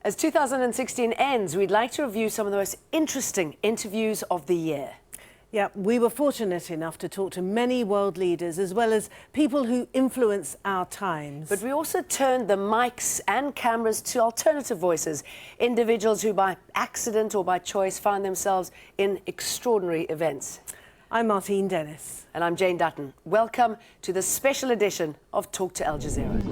As 2016 ends, we'd like to review some of the most interesting interviews of the year. Yeah, we were fortunate enough to talk to many world leaders as well as people who influence our times. But we also turned the mics and cameras to alternative voices, individuals who by accident or by choice found themselves in extraordinary events. I'm Martine Dennis. And I'm Jane Dutton. Welcome to the special edition of Talk to Al Jazeera.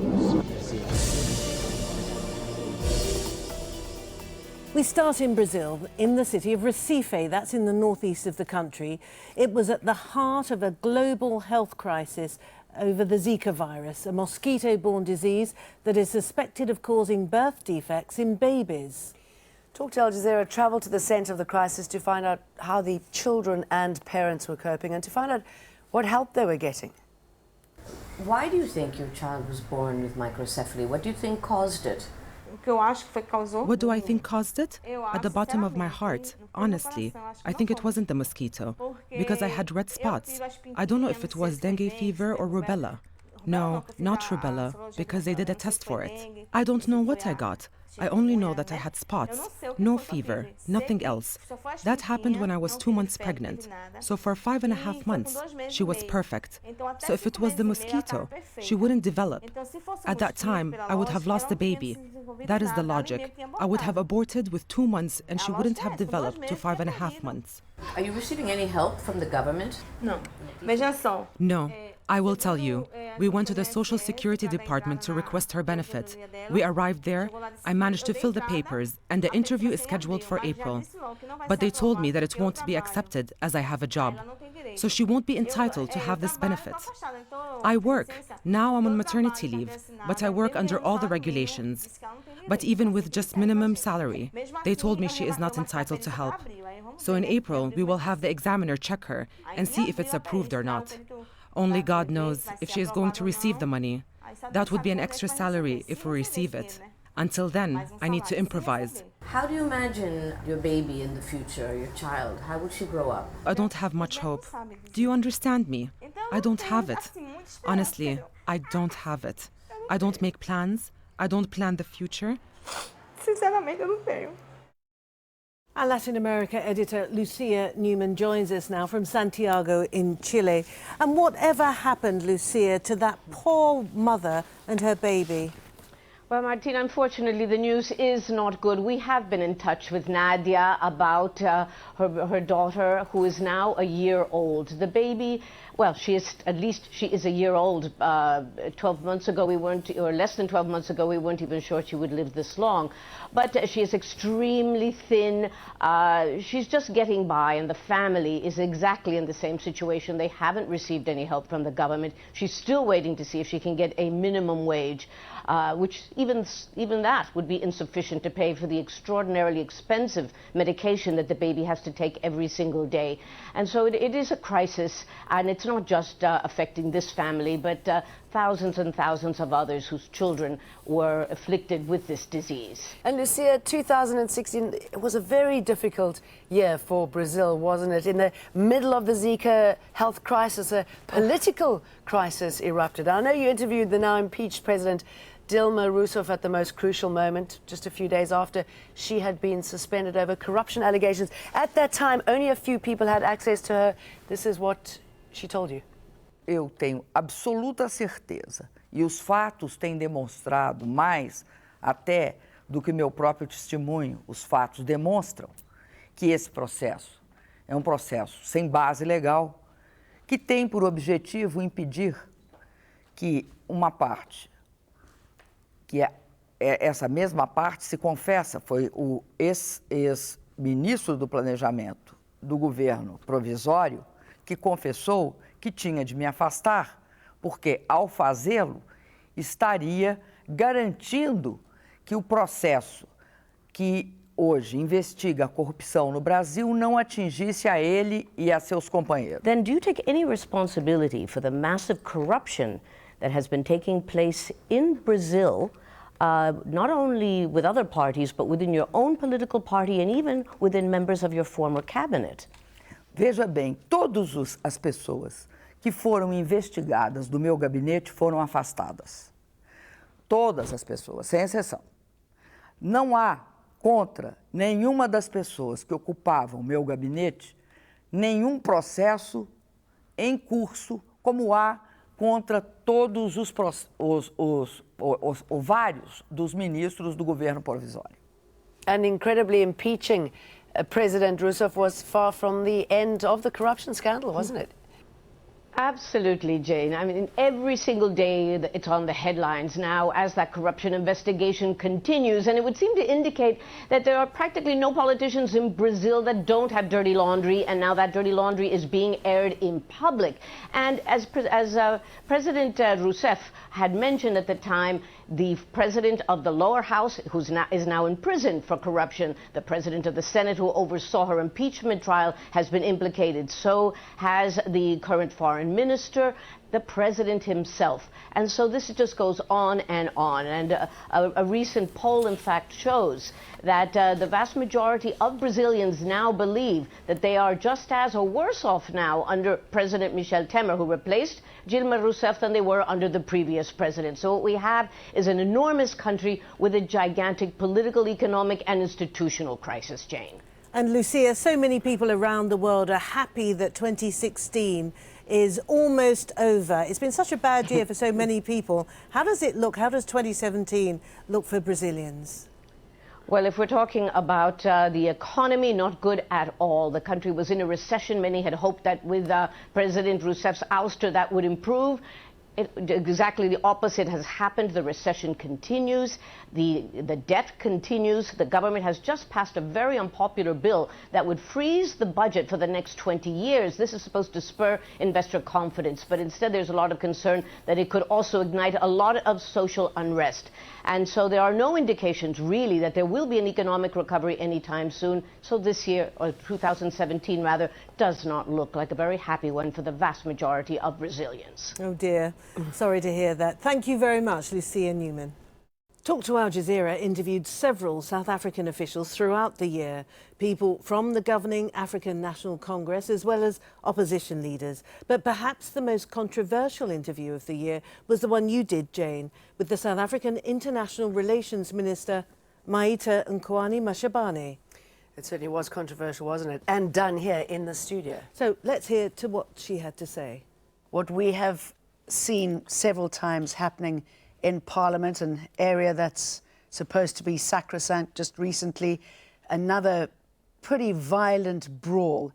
We start in Brazil, in the city of Recife, that's in the northeast of the country. It was at the heart of a global health crisis over the Zika virus, a mosquito-borne disease that is suspected of causing birth defects in babies. Talk to Al Jazeera travelled to the centre of the crisis to find out how the children and parents were coping and to find out what help they were getting. Why do you think your child was born with microcephaly? What do you think caused it? What do I think caused it? At the bottom of my heart, honestly, I think it wasn't the mosquito, because I had red spots. I don't know if it was dengue fever or rubella. No, not rubella, because they did a test for it. I don't know what I got. I only know that I had spots, no fever, nothing else. That happened when I was 2 months pregnant. So for 5.5 months, she was perfect. So if it was the mosquito, she wouldn't develop. At that time, I would have lost the baby. That is the logic. I would have aborted with 2 months and she wouldn't have developed to 5.5 months. Are you receiving any help from the government? No. I will tell you. We went to the Social Security Department to request her benefit. We arrived there, I managed to fill the papers, and the interview is scheduled for April. But they told me that it won't be accepted as I have a job. So she won't be entitled to have this benefit. I work. Now I'm on maternity leave, but I work under all the regulations. But even with just minimum salary, they told me she is not entitled to help. So in April, we will have the examiner check her and see if it's approved or not. Only God knows if she is going to receive the money. That would be an extra salary if we receive it. Until then, I need to improvise. How do you imagine your baby in the future, your child? How would she grow up? I don't have much hope. Do you understand me? I don't have it. Honestly, I don't have it. I don't make plans. I don't plan the future. Our Latin America editor Lucia Newman joins us now from Santiago in Chile. And whatever happened, Lucia, to that poor mother and her baby? Well, Martine, unfortunately, the news is not good. We have been in touch with Nadia about her daughter, who is now a year old. The baby, well, she is a year old. 12 months ago, we weren't, or less than 12 months ago, we weren't even sure she would live this long. But she is extremely thin. She's just getting by, and the family is exactly in the same situation. They haven't received any help from the government. She's still waiting to see if she can get a minimum wage, which even that would be insufficient to pay for the extraordinarily expensive medication that the baby has to take every single day. And so it is a crisis, and it's not just affecting this family, but thousands and thousands of others whose children were afflicted with this disease. And Lucia, 2016 was a very difficult year for Brazil, wasn't it? In the middle of the Zika health crisis, a political crisis erupted. I know you interviewed the now impeached President Dilma Rousseff at the most crucial moment, just a few days after she had been suspended over corruption allegations. At that time, only a few people had access to her. This is what she told you. Eu tenho absoluta certeza, e os fatos têm demonstrado mais até do que meu próprio testemunho, os fatos demonstram que esse processo é um processo sem base legal, que tem por objetivo impedir que uma parte, que essa mesma parte se confessa, foi o ex-ministro do Planejamento do governo provisório que confessou que tinha de me afastar, porque ao fazê-lo estaria garantindo que o processo que hoje investiga a corrupção no Brasil não atingisse a ele e a seus companheiros. Then do you take any responsibility for the massive corruption that has been taking place in Brazil, not only with other parties, but within your own political party and even within members of your former cabinet? Veja bem, todas as pessoas que foram investigadas do meu gabinete foram afastadas. Todas as pessoas, sem exceção. Não há contra nenhuma das pessoas que ocupavam meu gabinete nenhum processo em curso, como há contra todos vários dos ministros do governo provisório. And incredibly, impeaching President Rousseff was far from the end of the corruption scandal, wasn't it? Absolutely, Jane. I mean, every single day it's on the headlines now as that corruption investigation continues. And it would seem to indicate that there are practically no politicians in Brazil that don't have dirty laundry. And now that dirty laundry is being aired in public. And as President Rousseff had mentioned at the time, the president of the lower house, is now in prison for corruption. The president of the Senate, who oversaw her impeachment trial, has been implicated. So has the current foreign minister, the president himself. And so this just goes on. And a recent poll, in fact, shows that the vast majority of Brazilians now believe that they are just as or worse off now under President Michel Temer, who replaced Dilma Rousseff, than they were under the previous president. So what we have is an enormous country with a gigantic political, economic, and institutional crisis, Jane. And Lucia, so many people around the world are happy that 2016 is almost over. It's been such a bad year for so many people. How does it look? How does 2017 look for Brazilians? Well, if we're talking about the economy, not good at all. The country was in a recession. Many had hoped that with President Rousseff's ouster that would improve. Exactly the opposite has happened. The recession continues. The debt continues. The government has just passed a very unpopular bill that would freeze the budget for the next 20 years. This is supposed to spur investor confidence, but instead there's a lot of concern that it could also ignite a lot of social unrest. And so there are no indications really that there will be an economic recovery anytime soon. So this year, or 2017 rather, does not look like a very happy one for the vast majority of Brazilians. Oh dear, sorry to hear that. Thank you very much, Lucia Newman. Talk to Al Jazeera interviewed several South African officials throughout the year, people from the governing African National Congress as well as opposition leaders. But perhaps the most controversial interview of the year was the one you did, Jane, with the South African International Relations Minister, Maite Nkoana-Mashabane. It certainly was controversial, wasn't it? And done here in the studio. So let's hear to what she had to say. What we have seen several times happening in Parliament, an area that's supposed to be sacrosanct, just recently, another pretty violent brawl.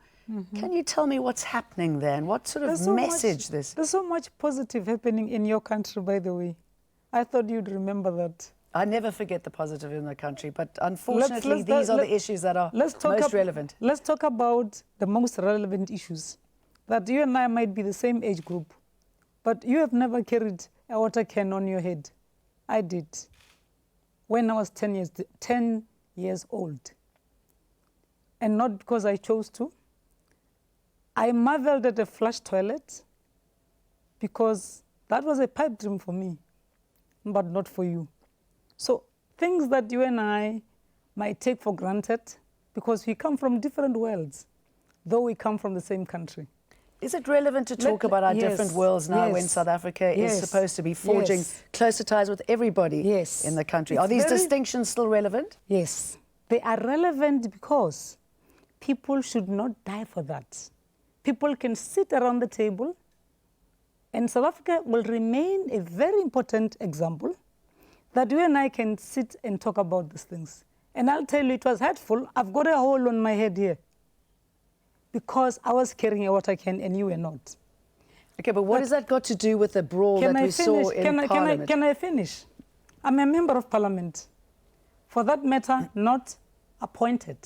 Can you tell me what's happening there and what sort of message this? There's so much positive happening in your country, by the way. I thought you'd remember that. I never forget the positive in the country, but unfortunately these are the issues that are most relevant. Let's talk about the most relevant issues. That you and I might be the same age group, but you have never carried a water can on your head. I did when I was 10 years old. And not because I chose to. I marveled at a flush toilet because that was a pipe dream for me, but not for you. So things that you and I might take for granted because we come from different worlds, though we come from the same country. Is it relevant to talk about our different worlds now when South Africa is supposed to be forging closer ties with everybody in the country? Are these distinctions still relevant? Yes, they are relevant because people should not die for that. People can sit around the table and South Africa will remain a very important example that you and I can sit and talk about these things. And I'll tell you, it was hurtful. I've got a hole on my head here because I was carrying a water can and you were not. Okay, but what has that got to do with the brawl that we saw in Parliament? Can I finish? I'm a member of Parliament. For that matter, not appointed,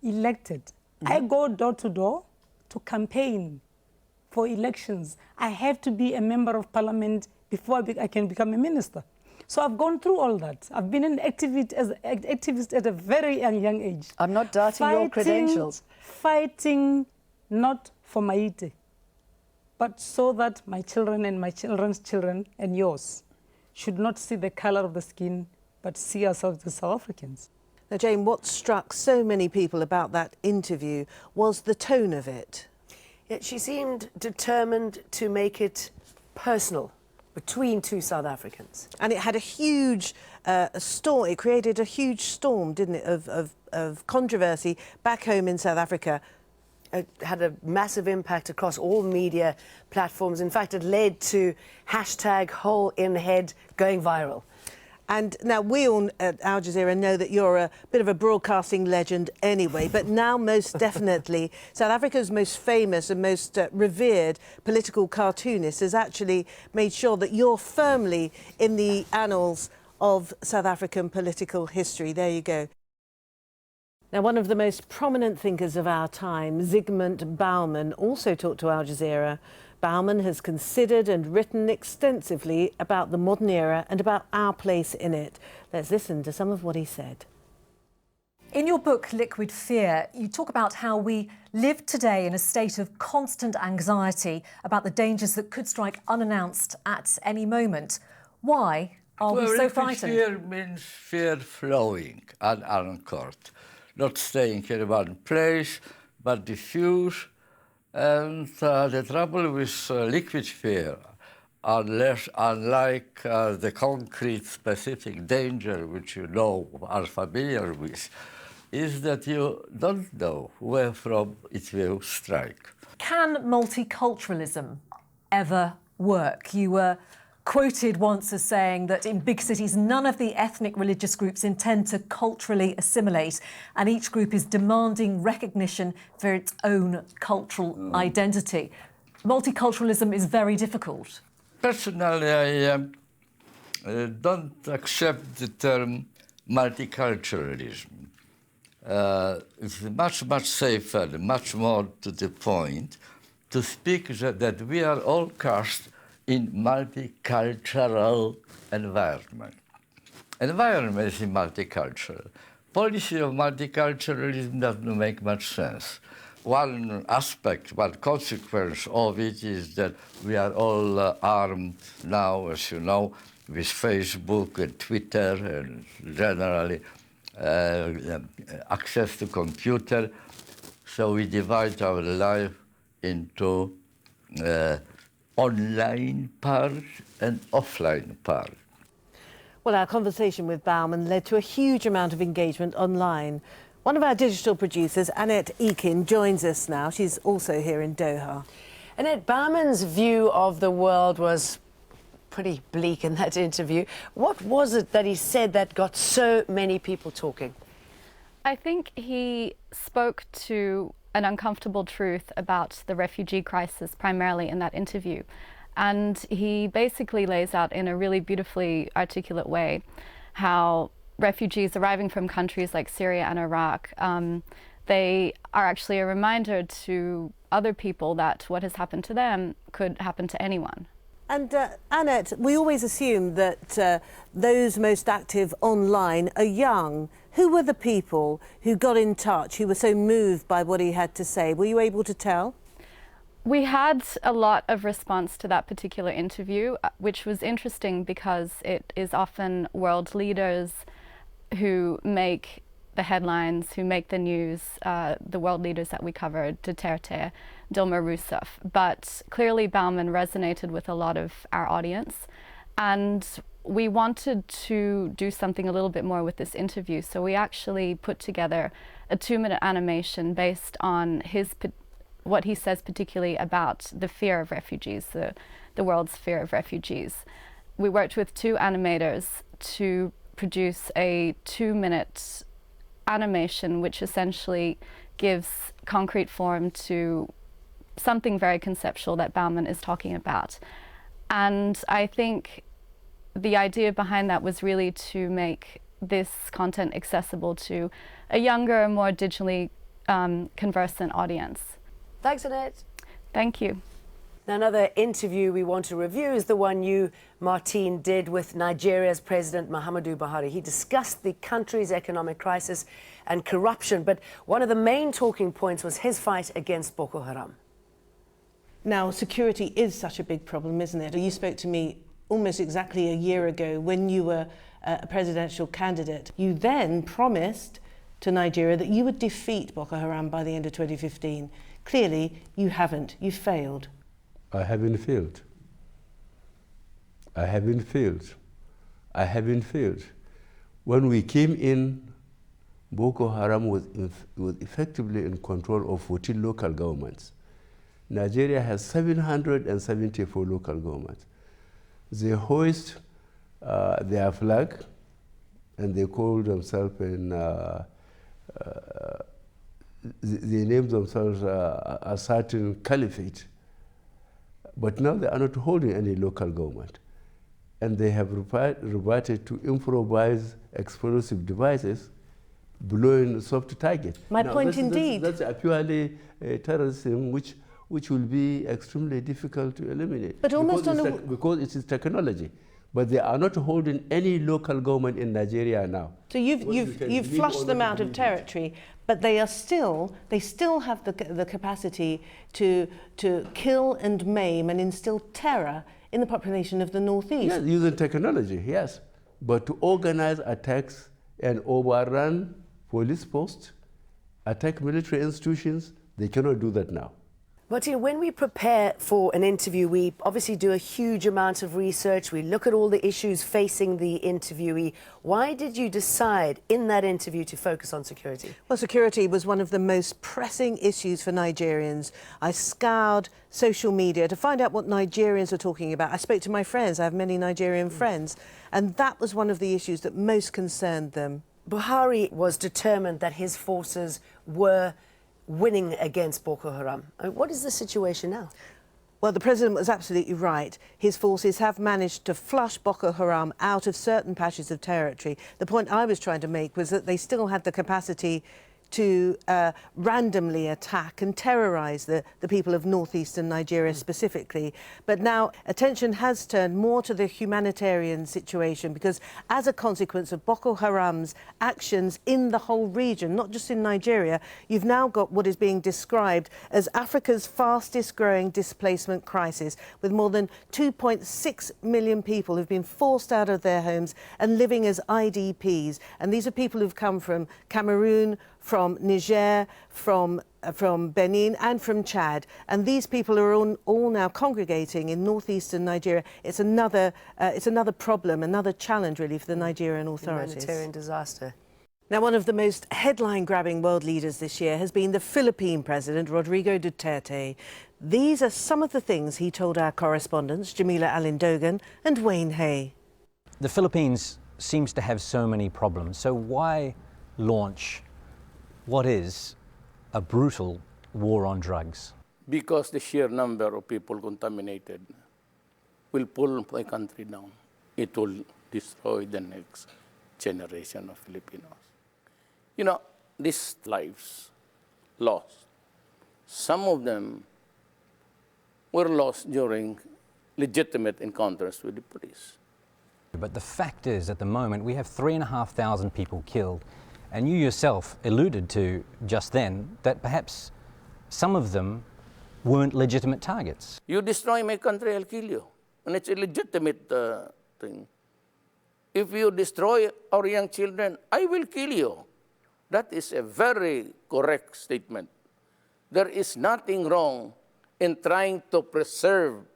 elected. I go door to door to campaign for elections. I have to be a member of Parliament before I can become a minister. So I've gone through all that. I've been an activist at a very young age. I'm not doubting your credentials. Fighting not for Maite, but so that my children and my children's children and yours should not see the color of the skin, but see ourselves as South Africans. Now, Jane, what struck so many people about that interview was the tone of it. Yeah, she seemed determined to make it personal, between two South Africans. And it had a huge storm. It created a huge storm, didn't it, of controversy back home in South Africa. It had a massive impact across all media platforms. In fact, it led to #HoleInHead going viral. And now we all at Al Jazeera know that you're a bit of a broadcasting legend anyway, but now most definitely South Africa's most famous and most revered political cartoonist has actually made sure that you're firmly in the annals of South African political history. There you go. Now, one of the most prominent thinkers of our time, Zygmunt Bauman, also talked to Al Jazeera. Bauman has considered and written extensively about the modern era and about our place in it. Let's listen to some of what he said. In your book, Liquid Fear, you talk about how we live today in a state of constant anxiety about the dangers that could strike unannounced at any moment. Why are we so frightened? Fear means fear flowing, unanchored, not staying in one place, but diffuse. And the trouble with liquid fear, unlike the concrete specific danger which you know, are familiar with, is that you don't know where from it will strike. Can multiculturalism ever work? You were quoted once as saying that in big cities, none of the ethnic religious groups intend to culturally assimilate, and each group is demanding recognition for its own cultural identity. Multiculturalism is very difficult. Personally, I don't accept the term multiculturalism. It's much safer, much more to the point, to speak that we are all cast in multicultural environment. Environment is multicultural. Policy of multiculturalism doesn't make much sense. One aspect, one consequence of it is that we are all armed now, as you know, with Facebook and Twitter and generally access to computer. So we divide our life into online part and offline part. Well, our conversation with Bauman led to a huge amount of engagement online. One of our digital producers, Annette Eakin, joins us now. She's also here in Doha. Annette, Bauman's view of the world was pretty bleak in that interview. What was it that he said that got so many people talking? I think he spoke to an uncomfortable truth about the refugee crisis, primarily in that interview. And he basically lays out in a really beautifully articulate way how refugees arriving from countries like Syria and Iraq, they are actually a reminder to other people that what has happened to them could happen to anyone. And Annette, we always assume that those most active online are young. Who were the people who got in touch, who were so moved by what he had to say? Were you able to tell? We had a lot of response to that particular interview, which was interesting because it is often world leaders who make the headlines, who make the news, the world leaders that we covered, DUTERTE, Dilma Rousseff. But clearly Bauman resonated with a lot of our audience, and we wanted to do something a little bit more with this interview. So we actually put together a 2-minute animation based on what he says particularly about the fear of refugees, the world's fear of refugees. We worked with 2 animators to produce a 2-minute animation which essentially gives concrete form to something very conceptual that Bauman is talking about. And I think the idea behind that was really to make this content accessible to a younger, more digitally conversant audience. Thanks, Annette. Thank you. Now, another interview we want to review is the one you, Martine, did with Nigeria's President Muhammadu Buhari. He discussed the country's economic crisis and corruption, but one of the main talking points was his fight against Boko Haram. Now, security is such a big problem, isn't it? You spoke to me almost exactly a year ago when you were a presidential candidate. You then promised to Nigeria that you would defeat Boko Haram by the end of 2015. Clearly, you haven't. You failed. I haven't failed. I haven't failed. I haven't failed. When we came in, Boko Haram was effectively in control of 14 local governments. Nigeria has 774 local governments. They hoist their flag, and they call themselves they name themselves a certain caliphate. But now they are not holding any local government. And they have reverted to improvise explosive devices, blowing soft targets. My point indeed. That's a purely terrorism which will be extremely difficult to eliminate. But almost because it is technology. But they are not holding any local government in Nigeria now. So you've flushed them out of territory, but they still have the capacity to kill and maim and instill terror in the population of the Northeast. Yes, using technology, yes. But to organize attacks and overrun police posts, attack military institutions, they cannot do that now. But when we prepare for an interview, we obviously do a huge amount of research. We look at all the issues facing the interviewee. Why did you decide in that interview to focus on security? Well, security was one of the most pressing issues for Nigerians. I scoured social media to find out what Nigerians were talking about. I spoke to my friends. I have many Nigerian friends. And that was one of the issues that most concerned them. Buhari was determined that his forces were winning against Boko Haram. What is the situation now? Well, the president was absolutely right. His forces have managed to flush Boko Haram out of certain patches of territory. The point I was trying to make was that they still had the capacity to randomly attack and terrorise the people of northeastern Nigeria specifically. But now attention has turned more to the humanitarian situation, because as a consequence of Boko Haram's actions in the whole region, not just in Nigeria, you've now got what is being described as Africa's fastest growing displacement crisis, with more than 2.6 million people who've been forced out of their homes and living as IDPs. And these are people who've come from Cameroon, from Niger, from Benin and from Chad. And these people are all now congregating in northeastern Nigeria. It's another problem, another challenge really for the Nigerian authorities. Humanitarian disaster. Now, one of the most headline-grabbing world leaders this year has been the Philippine President, Rodrigo Duterte. These are some of the things he told our correspondents, Jamila Alindogan and Wayne Hay. The Philippines seems to have so many problems, so why launch what is a brutal war on drugs? Because the sheer number of people contaminated will pull my country down. It will destroy the next generation of Filipinos. You know, these lives lost, some of them were lost during legitimate encounters with the police. But the fact is, at the moment, we have 3,500 people killed. And you yourself alluded to just then that perhaps some of them weren't legitimate targets. You destroy my country, I'll kill you. And it's a legitimate thing. If you destroy our young children, I will kill you. That is a very correct statement. There is nothing wrong in trying to preserve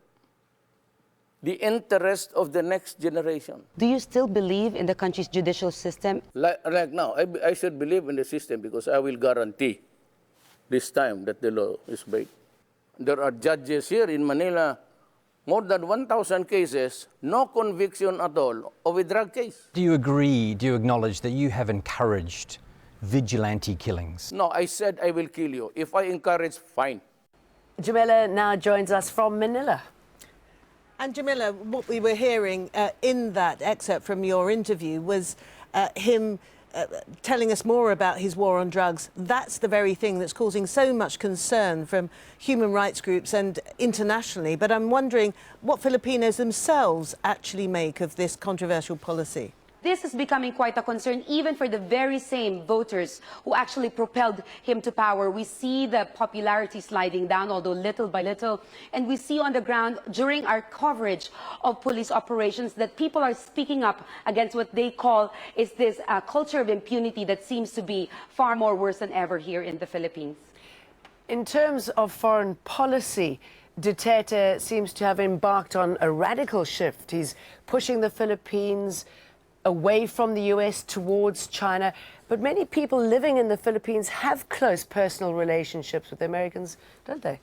the interest of the next generation. Do you still believe in the country's judicial system? Like now, I should believe in the system because I will guarantee this time that the law is obeyed. There are judges here in Manila, more than 1,000 cases, no conviction at all of a drug case. Do you agree, do you acknowledge that you have encouraged vigilante killings? No, I said I will kill you. If I encourage, fine. Jamila now joins us from Manila. And Jamila, what we were hearing in that excerpt from your interview was him telling us more about his war on drugs. That's the very thing that's causing so much concern from human rights groups and internationally. But I'm wondering what Filipinos themselves actually make of this controversial policy. This is becoming quite a concern even for the very same voters who actually propelled him to power. We see the popularity sliding down, although little by little. And we see on the ground during our coverage of police operations that people are speaking up against what they call is this culture of impunity that seems to be far more worse than ever here in the Philippines. In terms of foreign policy, Duterte seems to have embarked on a radical shift. He's pushing the Philippines away from the US towards China. But many people living in the Philippines have close personal relationships with the Americans, don't they?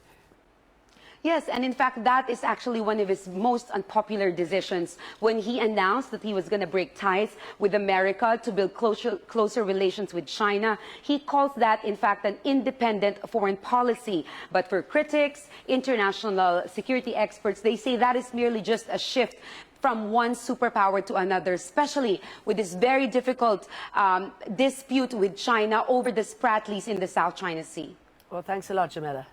Yes, and in fact, that is actually one of his most unpopular decisions when he announced that he was going to break ties with America to build closer relations with China. He calls that, in fact, an independent foreign policy. But for critics, international security experts, they say that is merely just a shift from one superpower to another, especially with this very difficult dispute with China over the Spratlys in the South China Sea. Well, thanks a lot, Jamila.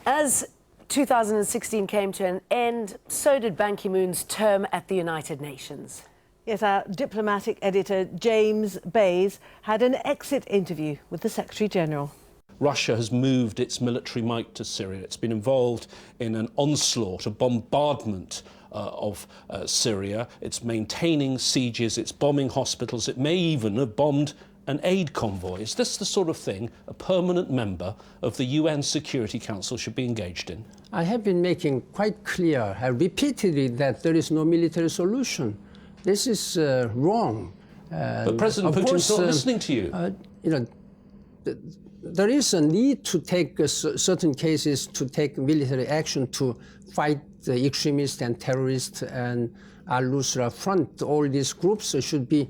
As 2016 came to an end, so did Ban Ki-moon's term at the United Nations. Yes, our diplomatic editor, James Bays, had an exit interview with the Secretary-General. Russia has moved its military might to Syria. It's been involved in an onslaught, a bombardment of Syria. It's maintaining sieges, it's bombing hospitals. It may even have bombed an aid convoy. Is this the sort of thing a permanent member of the UN Security Council should be engaged in? I have been making quite clear, repeatedly, that there is no military solution. This is wrong. But President Putin's not listening to you. You know, there is a need to take certain cases to take military action to fight the extremists and terrorists and al-Nusra Front. All these groups should be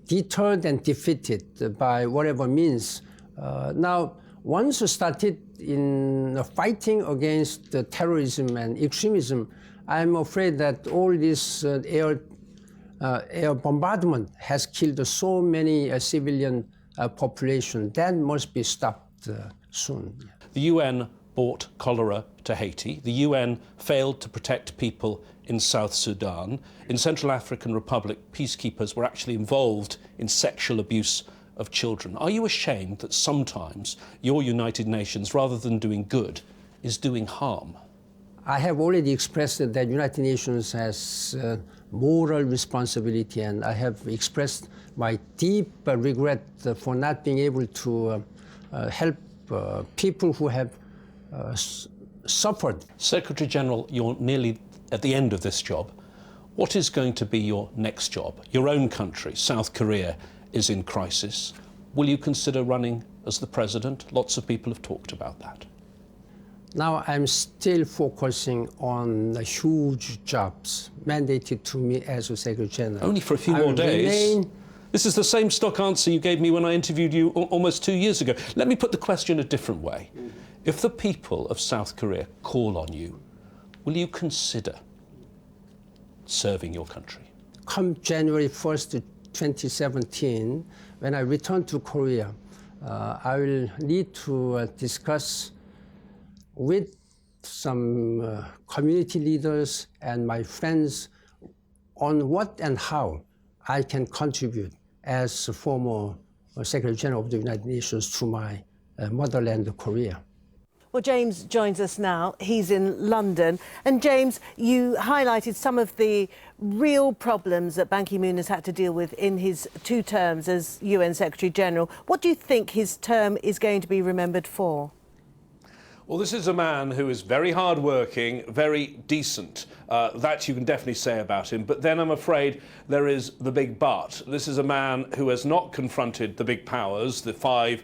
deterred and defeated by whatever means. Now, once started in fighting against terrorism and extremism, I'm afraid that all this air bombardment has killed so many civilian population. That must be stopped soon. The UN brought cholera to Haiti. The UN failed to protect people in South Sudan. In Central African Republic, peacekeepers were actually involved in sexual abuse of children. Are you ashamed that sometimes your United Nations, rather than doing good, is doing harm? I have already expressed that the United Nations has moral responsibility, and I have expressed my deep regret for not being able to help people who have suffered. Secretary General, you're nearly at the end of this job. What is going to be your next job? Your own country, South Korea, is in crisis. Will you consider running as the president? Lots of people have talked about that. Now I'm still focusing on the huge jobs mandated to me as a Secretary General. Only for a few more days. This is the same stock answer you gave me when I interviewed you almost 2 years ago. Let me put the question a different way. If the people of South Korea call on you, will you consider serving your country? Come January 1st, 2017, when I return to Korea, I will need to discuss with some community leaders and my friends on what and how I can contribute as a former Secretary General of the United Nations to my motherland, Korea. Well, James joins us now. He's in London. And James, you highlighted some of the real problems that Ban Ki-moon has had to deal with in his 2 terms as UN Secretary General. What do you think his term is going to be remembered for? Well, this is a man who is very hard-working, very decent. That you can definitely say about him. But then I'm afraid there is the big but. This is a man who has not confronted the big powers, the 5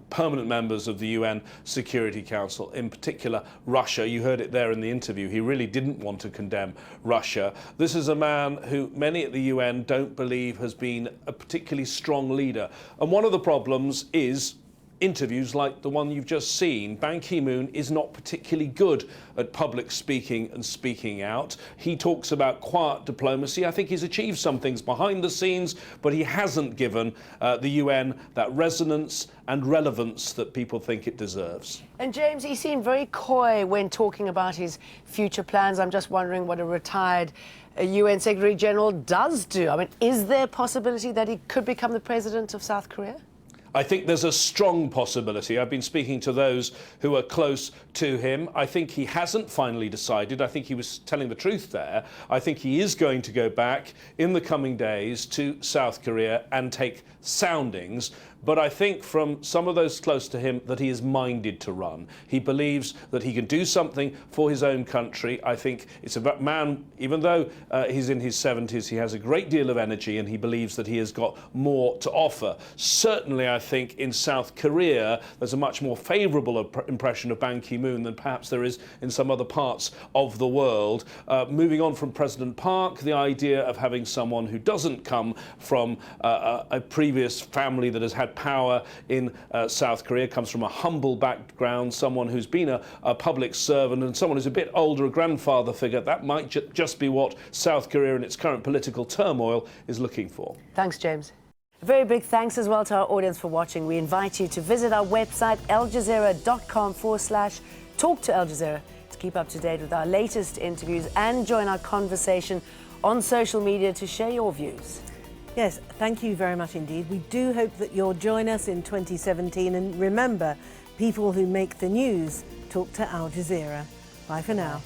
permanent members of the UN Security Council, in particular Russia. You heard it there in the interview. He really didn't want to condemn Russia. This is a man who many at the UN don't believe has been a particularly strong leader. And one of the problems is interviews like the one you've just seen. Ban Ki-moon is not particularly good at public speaking and speaking out. He talks about quiet diplomacy. I think he's achieved some things behind the scenes, but he hasn't given the UN that resonance and relevance that people think it deserves. And James, he seemed very coy when talking about his future plans. I'm just wondering what a retired UN Secretary General does do. I mean, is there a possibility that he could become the president of South Korea? I think there's a strong possibility. I've been speaking to those who are close to him. I think he hasn't finally decided. I think he was telling the truth there. I think he is going to go back in the coming days to South Korea and take soundings. but I think from some of those close to him that he is minded to run. He believes that he can do something for his own country. I think it's a man, even though he's in his 70s, he has a great deal of energy and he believes that he has got more to offer. Certainly, I think in South Korea, there's a much more favourable impression of Ban Ki-moon than perhaps there is in some other parts of the world. Moving on from President Park, the idea of having someone who doesn't come from a previous family that has had power in South Korea, comes from a humble background, someone who's been a public servant and someone who's a bit older, a grandfather figure, that might just be what South Korea in its current political turmoil is looking for. Thanks, James. A very big thanks as well to our audience for watching. We invite you to visit our website, aljazeera.com/talk to Al Jazeera, to keep up to date with our latest interviews and join our conversation on social media to share your views. Yes, thank you very much indeed. We do hope that you'll join us in 2017. And remember, people who make the news talk to Al Jazeera. Bye for now.